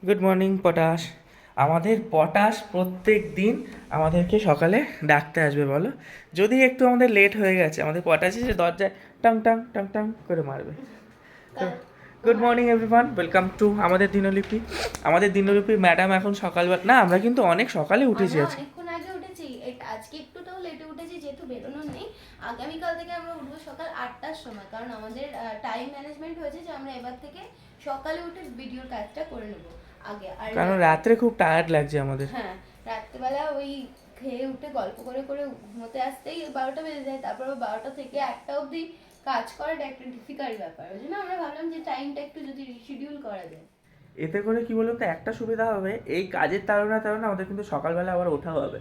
Good morning potash. আমাদের potash প্রত্যেক দিন আমাদেরকে সকালে ডাকতে আসবে বলো। যদি একটু আমাদের লেট হয়ে গেছে আমাদের পটাশ এসে দরজায় টাং টাং টাং টাং করে মারবে। তো good morning everyone, welcome to আমাদের দিনলিপি। আমাদের দিনলিপি ম্যাডাম এখন সকালবেলা না, আমরা কিন্তু অনেক সকালে উঠেছি আমরা আজকে। অনেকক্ষণ আগে উঠেছি, আজকে একটুটাও লেটে উঠেছি যেহেতু বেরোনোর নেই। আগামীকাল থেকে আমরা উঠবো সকাল 8টার সময়, কারণ আমাদের টাইম ম্যানেজমেন্ট হয়েছে যে আমরা এবার থেকে সকালে উঠে ভিডিওর কাজটা করে নেবো আগে। আর কারণ রাত্রে খুব টায়ার্ড লাগছে আমাদের। হ্যাঁ, রাত্রেবেলা ওই খেয়ে উঠে গল্প করে করে ঘুমোতে আসতেই 12টা বেজে যায়, তারপর 12টা থেকে 1টা অবধি কাজ করাটা একটা ডিফিকাল্ট ব্যাপার। ওই জন্য আমরা ভাবলাম যে টাইমটা একটু যদি রিশিডিউল করা যায়। এতে করে কি বলতো, একটা সুবিধা হবে, এই কাজের তাড়না আমাদের কিন্তু সকালবেলা আবার ওঠা হবে।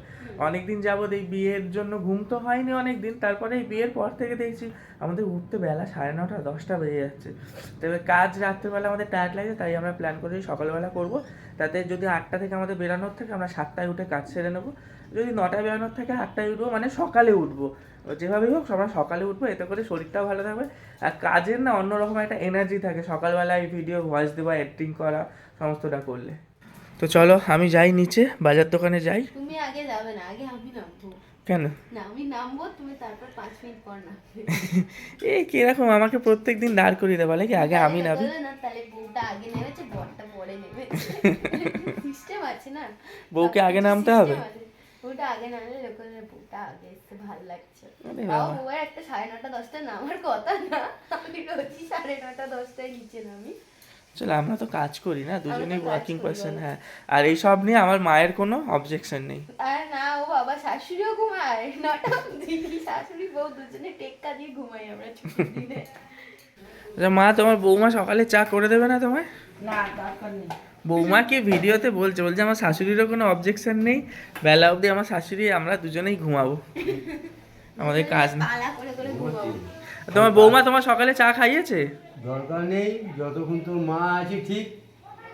অনেক দিন যাবত এই বিয়ের জন্য ঘুম তো হয়নি অনেক দিন, তারপরে এই বিয়ের পর থেকে দেখছি আমাদের উঠতে বেলা 9:30 10টা বেজে যাচ্ছে। তবে কাজ রাত্রেবেলা আমাদের টায়ার্ড লাগে, তাই আমরা প্ল্যান করি সকালবেলা করব। তাতে যদি 8টা থেকে আমাদের বেরানোর থেকে আমরা 7টায় উঠে কাজ সেরে নেবো। যদি 9টায় বেরানোর থেকে 8টায় উঠবো, মানে সকালে উঠবো। যেভাবেই হোক আমরা সকালে উঠবো, এতে করে শরীরটাও ভালো থাকবে। আর কাজের না অন্যরকম একটা এনার্জি থাকে সকালবেলায় ভিডিও ভয়েস দেওয়া, এডিটিং করা, সমস্তটা করলে। তো চলো আমি যাই নিচে, বাজার দোকানে যাই। তুমি আগে যাবে না, আগে আমি নামবো। কেন? না, আমি নামবো, তুমি তারপর 5 মিনিট পর নামবে। এই কিরকম আমাকে প্রত্যেক দিন দাঁড় করিয়ে দেওয়া লাগে, আগে আমি নামি। না, তাহলে বউটা আগে নেমেছে, বরটা পরে নেবে। সিস্টেম আছে না, বউকে আগে নামতে হবে। বউটা আগে নামলে লোকের বউটা আগে এসে ভালো লাগছে। আরে তাও বাবা। বউয়ের একটা 9:30 10টা নামার কথা না, আমি রোজই 9:30 10টায় নিচে নামি। চলো, আমরা তো কাজ করি না, দুজনেই কাজ ওয়ার্কিং করি, পার্সন। বলো। হ্যাঁ, আর এই সব নিয়ে আমার মায়ের কোনো অবজেকশন নেই। আর না, ও বাবা শাশুড়িও ঘুমায় 9টা অবধি, শাশুড়ি বউ দুজনে টেক্কা দিয়ে ঘুমাই আমরা ছুটির দিনে। আচ্ছা মা, তোমার বৌমা সকালে চা করে দেবে না তোমায়? না, দরকার নেই। বৌমা কি ভিডিওতে বলছে বলছে আমার শাশুড়িরও কোনো অবজেকশন নেই, বেলা অবধি আমার শাশুড়ি আমরা দুজনেই ঘুমাবো, আমাদের কাজ নেই। পালা করে করে ঘুমাবো। তোমার বৌমা তোমার সকালে চা খাইয়েছে? দরকার নেই, যতক্ষণ তোর মা আছে ঠিক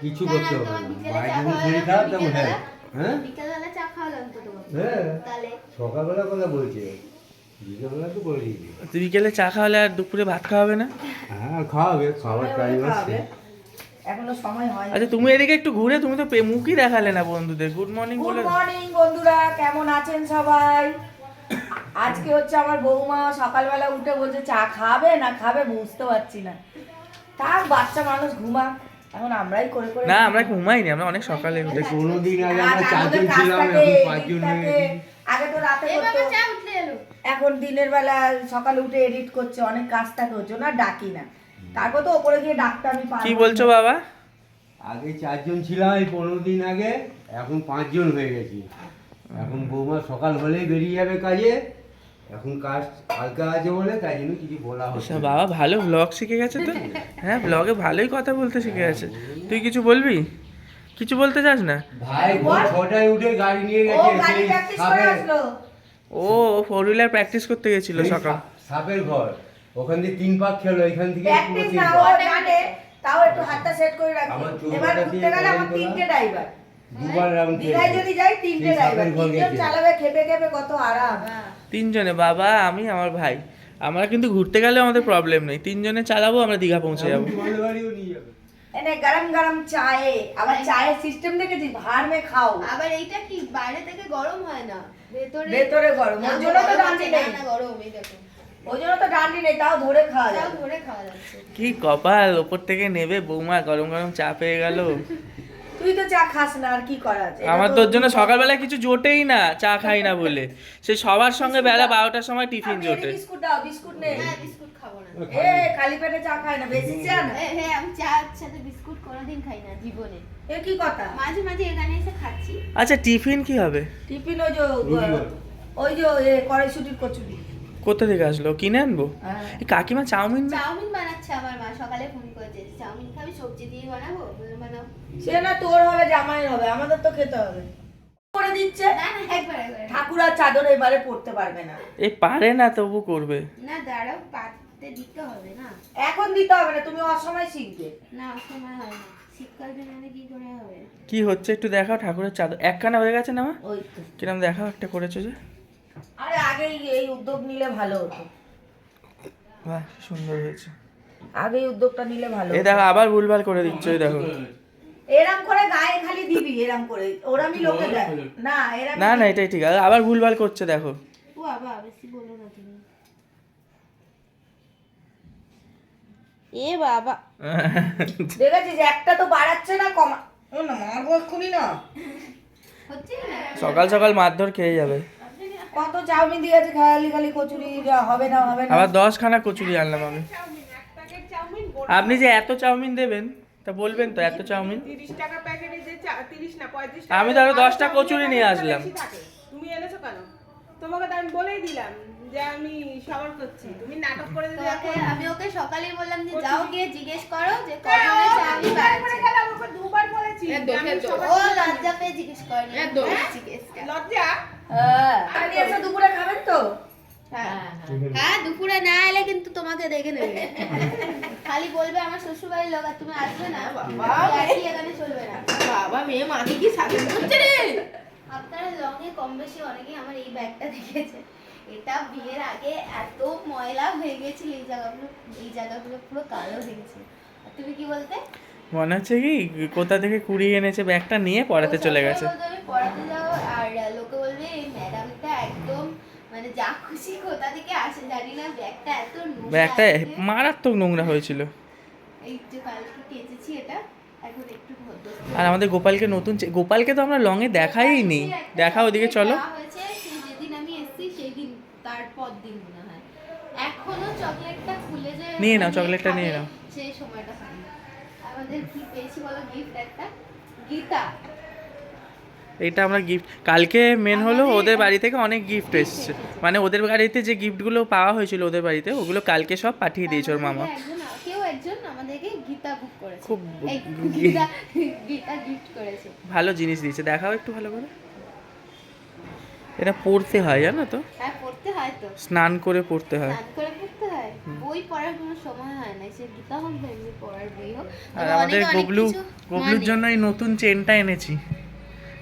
কিছু না, করতে না, হবে তোমার না। বিকেলে মায়ের চা যখন খাওয়ালাম শরীর তো, খারাপ তখন বিকেলবেলা? হ্যাঁ বিকেলবেলা চা খাওয়ালাম তো তোমাকে। হ্যাঁ তাহলে সকালবেলা কথা বলছে, বিকেলবেলা তো বলে দিয়েছি। তুই বিকেলে চা খাওয়ালে আর দুপুরে ভাত খাওয়াবে না? হ্যাঁ খাওয়াবে, খাওয়ার টাইম আছে। খাওয়াবে। এখনো সময় হয়। আচ্ছা তুমি এদিকে একটু ঘুরে, তুমি তো মুখই দেখালে না বন্ধুদের, গুড মর্নিং গুড বলে। মর্নিং বন্ধুরা, কেমন আছেন সবাই? আজকে হচ্ছে আমার বৌমা সকালবেলা উঠে বলছে চা খাবে না খাবে বুঝতে পারছি না। তার বাচ্চা মানুষ ঘুমা, এখন আমরাই করে করে না আমরা ঘুমাইনি, আমরা অনেক সকালে উঠে। কোনোদিন আগে আর আমরা আমাদের 4জন কাজ ছিলাম, থাকে, এখন edit 5জন হয়ে থাকে। গেছি। আগে তো রাতে এই করতো, বাবা চা উঠলে এলো। এখন দিনের বেলা সকালে উঠে এডিট করছে, অনেক কাজ থাকে, ওর জন্য আর ডাকি না। তারপর তো ওপরে গিয়ে ডাকতে আমি পারবো কি না। বলছো বাবা? আগে 4জন ছিলাম, এই 15 দিন আগে এখন 5জন হয়ে গেছি। এখন বৌমা সকাল হলেই বেরিয়ে যাবে কাজে, এখন কাজ হালকা আছে বলে তাই জন্য কিছু বলা হচ্ছে আচ্ছা না। বাবা ভালো ব্লগ শিখে গেছে তো। হ্যাঁ, ব্লগে ভালোই কথা বলতে শিখে গেছে। তুই কিছু বলবি? কিছু বলতে চাস না? ভাই ভোর 6টায় উঠে গাড়ি নিয়ে ও গেছে গাড়ি সেই প্র্যাকটিস করে সাপের আসলো। ও 4 হুইলার প্র্যাকটিস করতে গেছিল সেই সকাল। সাপের ঘর, ওখান থেকে 3 পাক খেলো, এখান থেকে পুরো প্র্যাকটিস 3 না, ও পাক। জানে, তাও একটু হাতটা সেট করে রাখি। আমার চৌকাঠা এবার দিয়ে ঘুরতে গেলে আমার কলম 3টে তোলা। ড্রাইভার। দুবার রাউন্ড দীঘায় যদি যাই 3টে ড্রাইভার, তিনজন চালাবে, খেপে খেপে কত আরাম। তিনজনে, বাবা আমি আমার ভাই, আমরা কিন্তু ঘুরতে গেলেও আমাদের প্রবলেম নেই, তিনজনে চালাবো, আমরা দীঘা পৌঁছে যাবো। তোমাদের বাড়িও নিয়ে যাবে। এনে গরম গরম চায়ে, আবার চায়ের সিস্টেম দেখেছিস, ভার মে খাও, আবার এইটা কি বাইরে থেকে গরম হয় না, ভেতরে ভেতরে গরম, ওর জন্য তো ডান্ডি নেই। না গরম, এই দেখো ওই জন্য তো ডান্ডি নেই, তাও ধরে খাওয়া তাও যাবে। ধরে খাওয়া যাচ্ছে। কি কপাল, ওপর থেকে নেবে বৌমা গরম গরম চা পেয়ে গেল। তুই তো চা খাস না, আর কি করা আছে? আমার তোর জন্য সকালবেলা কিছু জোটেই না, চা খাই না বলে। সে সবার সঙ্গে বেলা 12টার সময় টিফিন জোটে। বিস্কুট দাও, বিস্কুট নেই। হ্যাঁ, বিস্কুট খাবো না। এ খালি পেটে চা খায় না, বেশি চা না। হ্যাঁ, আমি চা সাথে বিস্কুট কোনোদিন খাই না জীবনে। এ কি কথা? মাঝে মাঝে এখানে এসে খাচ্ছি। আচ্ছা টিফিন কি হবে? টিফিন ওই যে রুটি। ওই যে কড়াইশুটির কচুরি। কোথা থেকে আসলো, কিনে আনবো? হ্যাঁ। এই কাকিমা চাউমিন না? চাউমিন বানাচ্ছে আমার মা, সকালে ফোন করেছে চাউমিন খাবি, সবজি দিয়ে বানাবো, বললাম বানাও। সে না তোর হবে, জামাইয়ের হবে, আমাদের তো খেতে হবে। করে দিচ্ছে, না না, একবার একবার ঠাকুর আর চাদর এবারে পড়তে পারবে না। এই পারে না তবু করবে। না, দাঁড়াও, পাততে দিতে হবে না। এখন দিতে হবে না, তুমি অসময় শিখবে। না, সময় হয় না, শীতকাল দিনে কি করে হবে? কি হচ্ছে একটু দেখাও, ঠাকুরের চাদর একখানা হয়ে গেছে না মা? ওই তো, কিরম দেখাও, একটা করেছো যে। আরে আগে এই উদ্যোগ নিলে ভালো হতো, বাহ সুন্দর হয়েছে। আগে এই উদ্যোগটা নিলে ভালো এই হতো। দেখো আবার ভুলভাল করে দিচ্ছ, এই দেখো। এরম করে গায়ে খালি দিবি, এরম করে ওরামই লোকে দেয় না, এরম না না এটাই ঠিক আছে, আবার ভুলভাল করছে দেখো। ও বাবা বেশি বলো না তুমি। এ বাবা দেখেছিস একটা তো বাড়াচ্ছে না, কমা ও না মারবো এক্ষুনি না। হচ্ছে কি না? সকাল সকাল মারধর খেয়ে যাবে। কত চাউমিন দিয়েছে, খালি খালি কচুরি, যা হবে না হবে না। আবার 10 খানা কচুরি আনলাম আমি। আপনি যে এত চাউমিন দেবেন তা বলবেন তো, এত চাউমিন 30 টাকা প্যাকেটে যে 30 না 35 আমি তো আরো 10টা কচুরি নিয়ে আসলাম। বেশি থাকে। তুমি এনেছো কেন? তোমাকে তো আমি বলেই দিলাম যে আমি সবার করছি, তুমি নাটক করে দিলে তোমাকে এখন আমি ওকে সকালেই বললাম যে যাও গিয়ে জিজ্ঞেস করো যে কজনের চাউমিন বাড়ছে। খেলাম, ওকে দুবার বলেছি যে আমি সবার ও লজ্জা পেয়ে জিজ্ঞেস করেনি, হ্যাঁ? জিজ্ঞেসটা। লজ্জা। আমি এসে দুপুরে খাবেন তো? হ্যাঁ দুপুরে না এলে কিন্তু তোমাকে দেখে নেবে। খালি বলবে আমার শ্বশুর বাড়ির লোক আর তুমি আসবে না, একই এখানে চলবে না। বাবা মেয়ে মাকে কি শাসন করছে রে? আপনারা লঙে কম বেশি অনেকেই আমার এই ব্যাগটা দেখেছে। এটা বিয়ের আগে এত ময়লা হয়ে গেছিল, এই জায়গাগুলো পুরো কালো হয়ে গেছিল। আর তুমি কি বলতে? মনে হচ্ছে কি কোথা থেকে কুড়িয়ে এনেছে ব্যাগটা নিয়ে পড়াতে চলে গেছে। আমি পড়াতে যাও আর লোকে বলবে এই ম্যাডামটা একদম মানে যা খুশি কোথা থেকে আসে জানি না, ব্যাগটা এত নোংরা ব্যাগটা আছে। মারাত্মক নোংরা হয়েছিল। এই যে কালকে কেচেছি এটা, এখন একটু ভদ্র। আর আমাদের গোপালকে গোপালকে তো আমরা লঙে দেখাইনি। দেখা ওদিকে চলো। হয়েছে সেই যেদিন আমি এসেছি সেই দিন, তারপর দিন মনে হয়। এখনো চকলেটটা খুলে যে নিয়ে নাও, মানে চকলেটটা নিয়ে খাবে, নাও। সেই সময়টা হয়নি। আমাদের কি পেয়েছি বলো গিফট একটা, গীতা। এটা আমরা গিফট কালকে মেন হলো ওদের বাড়ি থেকে অনেক গিফট এসেছে, মানে ওদের বাড়িতে যে গিফটগুলো পাওয়া হয়েছিল ওদের বাড়িতে ওগুলো কালকে সব পাঠিয়ে দিয়েছে ওর মামা। কেউ একজন আমাদেরকে গীতা বুক করেছে, খুব এই গীতা গিফট করেছে। ভালো জিনিস দিয়েছে, দেখাও একটু ভালো করে। এটা পড়তে হয় জানো তো, হ্যাঁ পড়তে হয় তো, স্নান করে পড়তে হয়। স্নান করে পড়তে হয়, বই পড়ার কোনো সময় হয় না, সে গীতা হোক বা এমনি পড়ার বই হোক। আর তবে আমাদের অনেকে অনেক গবলুর কিছু মানে। জন্য এই নতুন চেনটা এনেছি।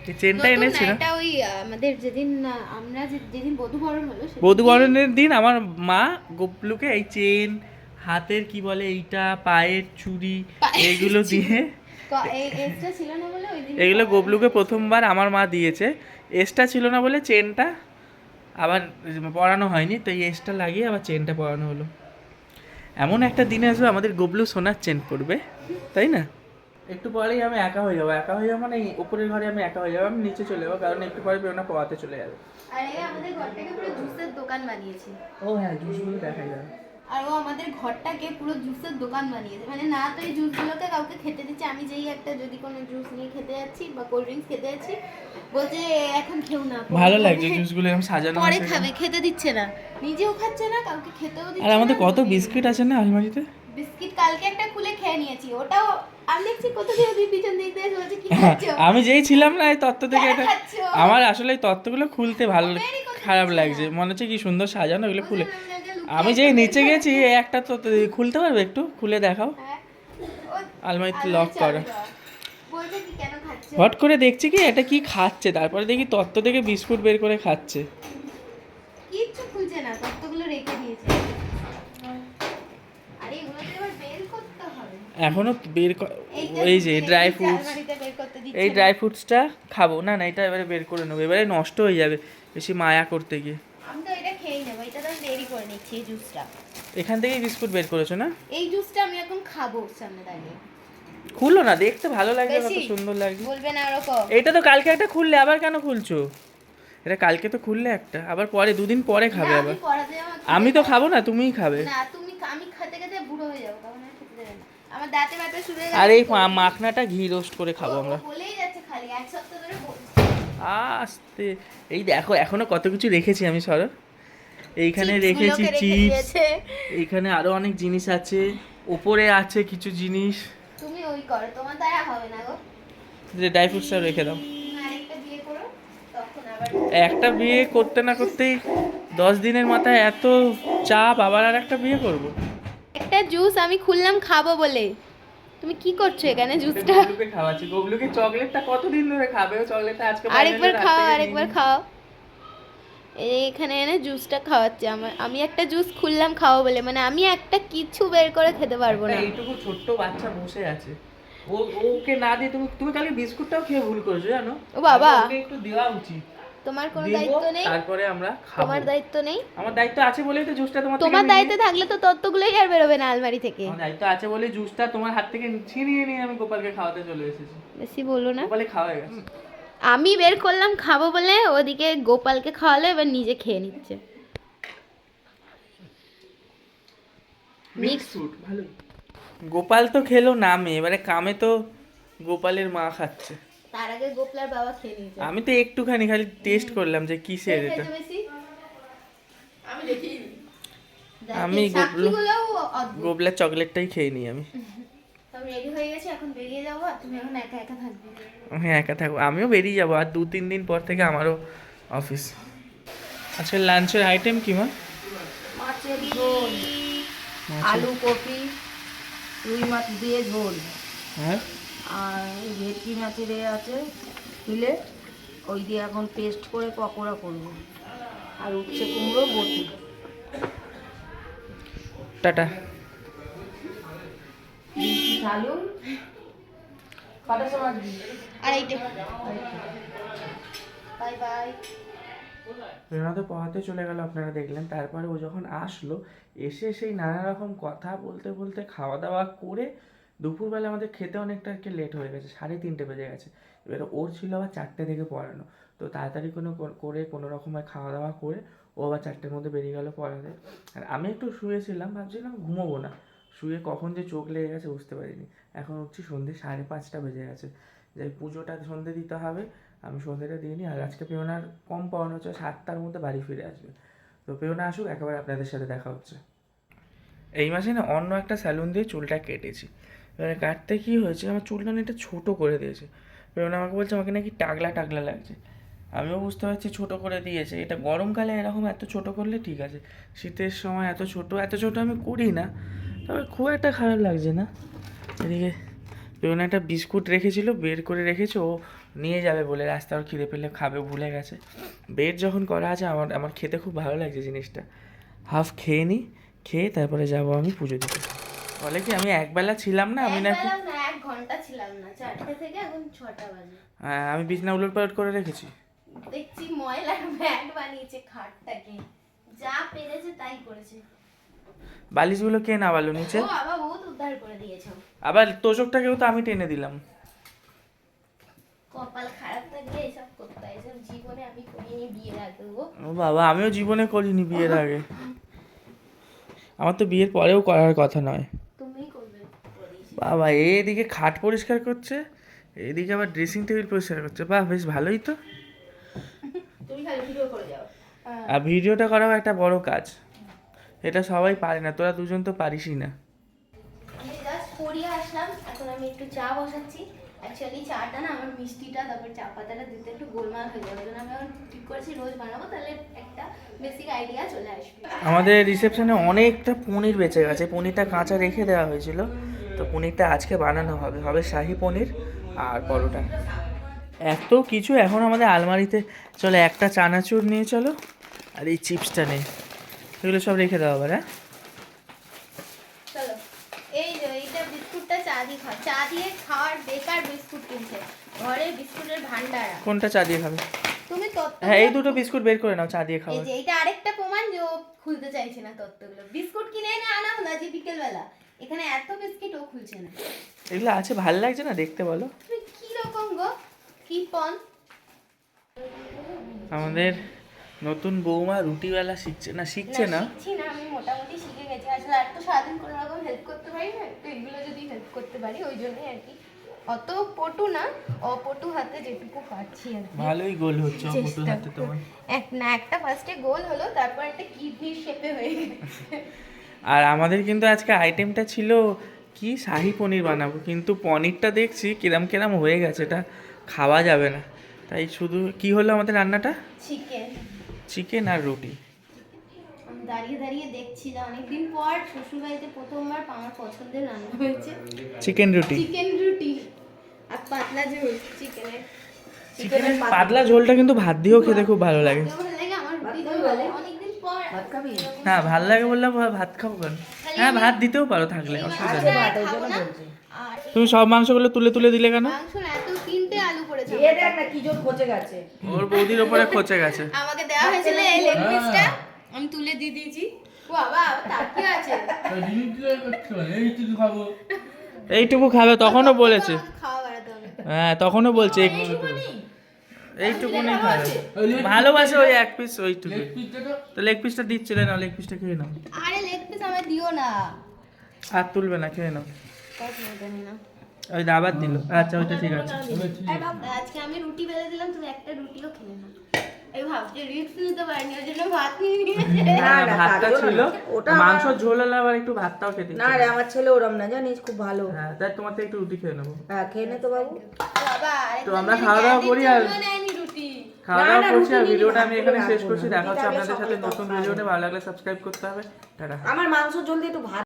এই চেনটা নতুন এনেছি না, না, এটা ওই আমাদের যেদিন আমরা যেদিন বধূবরণ হলো সেদিন বধূবরণের দিন আমার মা গবলুকে এই চেন, হাতের কি বলে এইটা, পায়ের চুড়ি, পায়ের এইগুলো দিয়ে, এই এক্সট্রা ছিল না বলে ওই দিন এগুলো গবলুকে প্রথমবার আমার মা দিয়েছে। এসটা ছিল না বলে চেনটা আবার পরানো হয়নি, তো এই এসটা লাগিয়ে আবার চেনটা পরানো হলো। এমন একটা দিনে আসবে আমাদের গবলু সোনার চেন পরবে, তাই না? একটু পরেই আমি একা হয়ে যাবো, মানে এই উপরের ঘরে আমি একা হয়ে যাবো, আমি নিচে চলে যাবো, কারণ একটু পরে পেওনা পড়াতে চলে যাবে। আর এই আমাদের ঘরটাকে পুরো জুসের দোকান বানিয়েছে। ও হ্যাঁ, জুসগুলো দেখাই যাবে। আর ও আমাদের ঘরটাকে পুরো জুসের দোকান বানিয়েছে, মানে না তো এই জুসগুলোকে কাউকে খেতে দিচ্ছে, আমি যেই একটা যদি কোনো জুস নিয়ে খেতে যাচ্ছি বা কোল্ড ড্রিঙ্কস খেতে যাচ্ছি বলছে এখন খেও না, পরে ভালো খাবে। লাগছে জুসগুলো এরকম সাজানো পরে আছে। খাবে, খেতে দিচ্ছে না, নিজেও খাচ্ছে না, কাউকে খেতেও দিচ্ছে আর না। আমাদের কত বিস্কিট আছে না আলমারিতে। বিস্কিট কালকে একটা খুলে খেয়ে নিয়েছি, ওটাও আমি দেখছি কোথা থেকে তুই পিছন দিক দিয়ে বলছে কি খাচ্ছো? আমি যেই ছিলাম না এই তত্ত্ব থেকে কেন এটা খাচ্ছো? আমার আসলে এই তত্ত্বগুলো খুলতে ভালো বেরই করতে খারাপ দিচ্ছে লাগছে, না। মনে হচ্ছে কি সুন্দর সাজানো, এগুলো খুলে বুঝলাম না, যে লুকিয়ে আমি যেই আছে। নিচে গেছি এই একটা তো খুলতে পারবে, একটু খুলে দেখাও। হ্যাঁ, ও আলমারিতে আলমারি লক চাবি করা। দেওয়া। বলছে কি কেন খাচ্ছো? হট করে দেখছি কি এটা কি খাচ্ছে, তারপরে দেখি তত্ত্ব থেকে বিস্কুট বের করে খাচ্ছে। কিচ্ছু খুলছে না, তত্ত্বগুলো রেখে দিয়েছে। আরে এগুলো তো এবার বের করতে হবে। এখনো বের এইটা এই যে রেখে ড্রাই দিয়েছে, ফ্রুটস, আলমারিতে বের করতে দিচ্ছে এই না। ড্রাই ফ্রুটসটা খাবো না, না এটা এবারে বের করে নেবো, এবারে নষ্ট হয়ে যাবে বেশি মায়া করতে গিয়ে। আমি তো এটা খেয়ে নেবো, এটা তো আমি দেরি করে নিচ্ছি এই জুসটা। এখান থেকেই বিস্কুট বের করেছো না? এই জুসটা আমি এখন খাবো ওর সামনে দাঁড়িয়ে। খুলো না, দেখতে ভালো লাগছে, কত বেশি সুন্দর লাগছে। বলবে না ওরকম। এটা তো কালকে একটা খুললে, আবার কেন খুলছো? এটা কালকে তো খুললে একটা, আবার পরে দুদিন পরে খাবে না, আবার। আমি পড়াতে যাবো, আমি তো খাবো না, তুমিই খাবে। না তুমি আমি খেতে খেতে বুড়ো হয়ে যাবো, তখন আর খেতে দেবে না। আমার দাঁতে ব্যথা শুরু হয়ে আর এই গেছে। মাখনাটা ঘি রোস্ট করে খাবো আমরা। ও বলেই যাচ্ছে খালি এক সপ্তাহ ধরে বলছে। আস্তে, এই দেখো এখনো কত কিছু রেখেছি আমি, সরো এইখানে Chips রেখেছি গুলোকে রেখে চিপস, দিয়েছে। এইখানে আরো অনেক জিনিস আছে, উপরে আছে কিছু জিনিস, তুমি ওই করো, তোমার দ্বারা হবে না গো। যে ড্রাই ফ্রুটসটা রেখে দাও। আরেকটা বিয়ে করো, তখন আবার একটা বিয়ে করতে না করতেই 10 দিনের মাথায় এত চাপ, আবার আর একটা বিয়ে করবো। একটা জুস আমি খুললাম খাবো বলে, তুমি কি করছো এখানে জুসটা? গবলুকে খাওয়াচ্ছি, গবলুকে চকলেটটা কতদিন ধরে খাবে, ও চকলেটটা আজকে আরেকবার রাত খাও, থেকে আরেকবার নিয়ে খাও। এখানে এনে জুসটা খাওয়াচ্ছে আমি একটা জুস খুললাম খাবো বলে, মানে আমি একটা কিছু বের করে খেতে পারবো না। একটা এইটুকু ছোট্ট বাচ্চা বসে আছে, ওকে না দিয়ে তুমি তুমি কালকে বিস্কুটটাও খেয়ে ভুল করেছো জানো। ও বাবা। ওকে একটু দেওয়া উচিত। তোমার কোনো দেবো, দায়িত্ব নেই? তারপরে আমরা খাবো। তোমার দায়িত্ব নেই? আমার দায়িত্ব আছে বলেই তো জুসটা তোমার থেকে তোমার আমি দায়িত্বে থাকলে তো তত্ত্বগুলোই আর বেরোবে না আলমারি থেকে। আমার দায়িত্ব আছে বলেই জুসটা তোমার হাত থেকে ছিনিয়ে নিয়ে আমি গোপালকে খাওয়াতে চলে এসেছি। বেশি বলো না। গোপালে খাওয়া হয়ে গেছে। আমি বের করলাম খাবো বলে, ওদিকে গোপালকে খাওয়ালো, এবার নিজে খেয়ে নিচ্ছে। মিক্স ফ্রুট ভালো। গোপাল তো খেলো নামে, এবারে কামে তো গোপালের মা খাচ্ছে। তার আগে গোপালের বাবা খেয়ে নিয়েছে। আমি তো একটুখানি খালি টেস্ট করলাম যে কিসের কে এটা। খেয়েছে বেশি? আমি সাক্ষীগুলোও অদ্ভুত। গোবলার চকলেটটাই খেয়ে নিই আমি। আমি রেডি হয়ে গেছি, এখন বেরিয়ে যাবো, আর তুমি এখন একা একা থাকবে। হ্যাঁ একা থাকবো, আমিও বেরিয়ে যাবো, আর 2-3 দিন পর থেকে আমারও অফিস। আজকে লাঞ্চের আইটেম কি মা? মাছের ঝোল, আলু কপি রুই মাছ দিয়ে ঝোল, হ্যাঁ আর ভেটকি মাছের আছে ফিলে, ওই দিয়ে এখন পেস্ট করে পকোড়া করবো, আর উচ্ছে কুমড়ো বটি। টাটা। চালু কটার সময় দিই? আর এইটা বাই বাই। প্রেরণা তো পড়াতে চলে গেল, আপনারা দেখলেন। তারপরে ও যখন আসলো, এসে সেই নানা রকম কথা বলতে বলতে খাওয়া দাওয়া করে দুপুরবেলা আমাদের খেতে অনেকটা আর কি লেট হয়ে গেছে, 3:30 বেজে গেছে। এবারে ওর ছিল আবার 4টে থেকে পড়ানো, তো তাড়াতাড়ি করে কোনো রকমে খাওয়া দাওয়া করে ও আবার 4টের মধ্যে বেরিয়ে গেল পড়াতে। আর আমি একটু শুয়েছিলাম, ভাবছিলাম ঘুমোবো না, শুয়ে কখন যে চোখ লেগে গেছে বুঝতে পারিনি। এখন উঠছি সন্ধ্যে 5:30 বেজে গেছে, যে পুজোটা সন্ধ্যে দিতে হবে, আমি সন্ধ্যেটা দিয়ে নিই। আর আজকে প্রেরণার কম পড়ানো হচ্ছে, 7টার মধ্যে বাড়ি ফিরে আসবে। তো প্রেরণা আসুক, একেবারে আপনাদের সাথে দেখা হচ্ছে। এই মাসে না অন্য একটা স্যালুন দিয়ে চুলটা কেটেছি। এবারে কাটতে কী হয়েছে, আমার চুলটা না এটা ছোটো করে দিয়েছে। প্রেরণা আমাকে বলছে আমাকে নাকি টাগলা টাগলা লাগছে। আমিও বুঝতে পারছি ছোটো করে দিয়েছে, এটা গরমকালে এরকম এত ছোটো করলে ঠিক আছে, শীতের সময় এত ছোটো আমি করি না, তবে খুব একটা খারাপ লাগছে না। এদিকে প্রেরণা একটা বিস্কুট রেখেছিল, বের করে রেখেছে, ও নিয়ে যাবে বলে, রাস্তায় ওর খিদে পেলে খাবে, ভুলে গেছে। বের যখন করা আছে, আমার খেতে খুব ভালো লাগছে জিনিসটা। হাফ খেয়ে নিই, খেয়ে তারপরে যাব আমি পুজো দিতে। বলে কি আমি একবেলা ছিলাম না, আমি নাকি 1 ঘন্টা ছিলাম না, 4টে থেকে এখন 6টা বাজে। আমি বিছনা উলট পালট করে রেখেছি। দেখছি ময়লার ব্যাগ বানিয়েছে খাটটাকে, যা পেরেছে তাই করেছে। বালিশগুলো কে নামালো নিচে? ও বাবা বহুত উদ্ধার করে দিয়েছে। আবার তোষকটাকেও তো আমি টেনে দিলাম। কপাল খারাপ থাকলে এসব করতে হয়, এসব জীবনে আমি করিনি বিয়ের আগে গো। ও বাবা, আমিও জীবনে করিনি বিয়ের আগে, আমার তো বিয়ের পরেও করার কথা নয়। তুমিই করবে করিস। বাবা এদিকে খাট পরিষ্কার করছে, এদিকে আবার ড্রেসিং টেবিল পরিষ্কার করছে, বাহ বেশ ভালোই তো। তুমি খালি ভিডিও করে যাও। আর ভিডিওটা করাও একটা বড় কাজ, এটা সবাই পারে না, তোরা দুজন তো পারিসই না। আমি জাস্ট পড়িয়ে আসলাম, এখন আমি একটু চা বসাচ্ছি। অ্যাকচুয়ালি চাটা না আমার মিষ্টিটা তারপর চা পাতাটা দিতে একটু গোলমাল হয়ে যাবে, ওই জন্য আমি এখন ঠিক করেছি রোজ বানাবো, তাহলে একটা বেসিক আইডিয়া চলে আসবে। আমাদের রিসেপশনে অনেকটা পনির বেঁচে গেছে, পনিরটা কাঁচা রেখে দেওয়া হয়েছিল, তো পনিরটা আজকে বানানো হবে শাহি পনির আর পরোটা। এত কিছু এখন আমাদের আলমারিতে। চলো একটা চানাচুর নিয়ে চলো, আর এই চিপসটা নেই, এগুলো সব রেখে দেওয়া হবে। হ্যাঁ চলো, এই যে এইটা বিস্কুটটা চা দিয়ে খাওয়ার বেকার বিস্কুট কিনছে, ঘরে বিস্কুটের ভান্ডারা। কোনটা চা দিয়ে খাবে? তুমি তত্ত্ব, হ্যাঁ এই দুটো বিস্কুট বের করে নাও চা দিয়ে এই খাওয়ার। যে এটা আরেকটা প্রমাণ যে ও খুলতে চাইছে না তত্ত্বগুলো। বিস্কুট কিনে এনে আনা হলো যে বিকেলবেলা, এখানে এত বিস্কিট ও খুলছে না। এগুলো আছে, ভাল লাগছে না দেখতে বলো? তুমি কি রকম গো, কি পন। আমাদের নতুন বৌমা রুটিওয়ালা শিখছে না শিখছি না, আমি মোটামুটি শিখে গেছি। আসলে আর তো সারাদিন কোনো রকম হেল্প করতে পারি না, একটু এগুলো যদি হেল্প করতে পারি ওই জন্যই আর কি। অত পটু না, অপটু হাতে যেটুকু পারছি আর কি। ভালোই গোল হচ্ছে ফটো চেষ্টা হাতে তোমার। একটা ফার্স্টে গোল হলো, তারপর একটা কিডনির শেপে হয়ে গেছে। আর আমাদের কিন্তু আজকে আইটেমটা ছিল কি শাহি পনির বানাবো, কিন্তু পনিরটা দেখছি কিরম হয়ে গেছে, এটা খাওয়া যাবে না। তাই শুধু কি হলো আমাদের রান্নাটা, চিকেন আর রুটি। আমি দাঁড়িয়ে দাঁড়িয়ে দেখছি যে অনেকদিন পর শ্বশুরবাড়িতে প্রথমবার আমার পছন্দের রান্না হয়েছে চিকেন রুটি। চিকেন রুটি আর পাতলা ঝোল চিকেনের পাতলা ঝোলটা কিন্তু ভাত দিয়েও খেতে খুব ভালো লাগে। ভালো লাগে আমার রুটি দিয়ে ভালো লাগে। অনেকদিন পর ভাত খাবি? হ্যাঁ ভালো লাগে বললাম, ভাত খাবো কেন? হ্যাঁ ভাত দিতেও পারো থাকলে, অসুবিধা নেই। ভাত ওই জন্য বলছি। আর তুমি সব মাংসগুলো তুলে তুলে দিলে কেন? মাংস না, এত 3টে আলু পড়েছে। এ দেখ না কি জোর খচে গেছে। ওর বৌদির ওপরে খচে গেছে। আমাকে দেওয়া হয়েছিল এই লেগ পিসটা, আমি তুলে দিয়ে দিয়েছি। ও বাবা তাকিয়ে আছে। এইটুকু খাবে তখনও বলেছে। আমাকে খাওয়া বাড়াতে হবে। হ্যাঁ তখনও বলছে এইটুকুনি খাবে। ভালোবাসে ওই এক পিস ওইটুকু। তো লেগ পিসটা দিচ্ছিলে না, লেগ পিসটা খেয়ে নাও। আরে লেগ পিস আমায় দিও না। আর তুলবে না, খেয়ে নাও। জানি না। ওই আবার দিল। আচ্ছা ওইটা ঠিক আছে। এই ভাব, আজকে আমি রুটি বেলে দিলাম, তুমি একটা রুটিও খেলে না। এই ভাবছে রিস্ক নিতে পারিনি, ওই জন্য ভাত নিয়ে নিয়েছে। না, না, ভাতটা তার জন্য ছিল না। ওটা মাংস ঝোল হলে আবার একটু ভাতটাও খেতে না ইচ্ছে রে, করে। আমার ছেলে ওরম না জানিস, খুব ভালো। হ্যাঁ তাই তোমার থেকে একটু রুটি খেয়ে নেবো। হ্যাঁ খেয়ে নে তো বাবু। বাবা তো আমরা খাওয়া দাওয়া করি আর নেয়নি রুটি। খাওয়া না, দাওয়া না, করছি আর রুটি নিয়ে ভিডিওটা ভাত আমি করে এখানে শেষ রাখবো করছি। না। দেখা হচ্ছে রুটিটা আপনাদের সাথে সকালে নতুন খাওয়া ভিডিওতে। ভালো লাগলে সাবস্ক্রাইব করতে হবে। টাটা। আমার মাংস জলদি একটু ভাত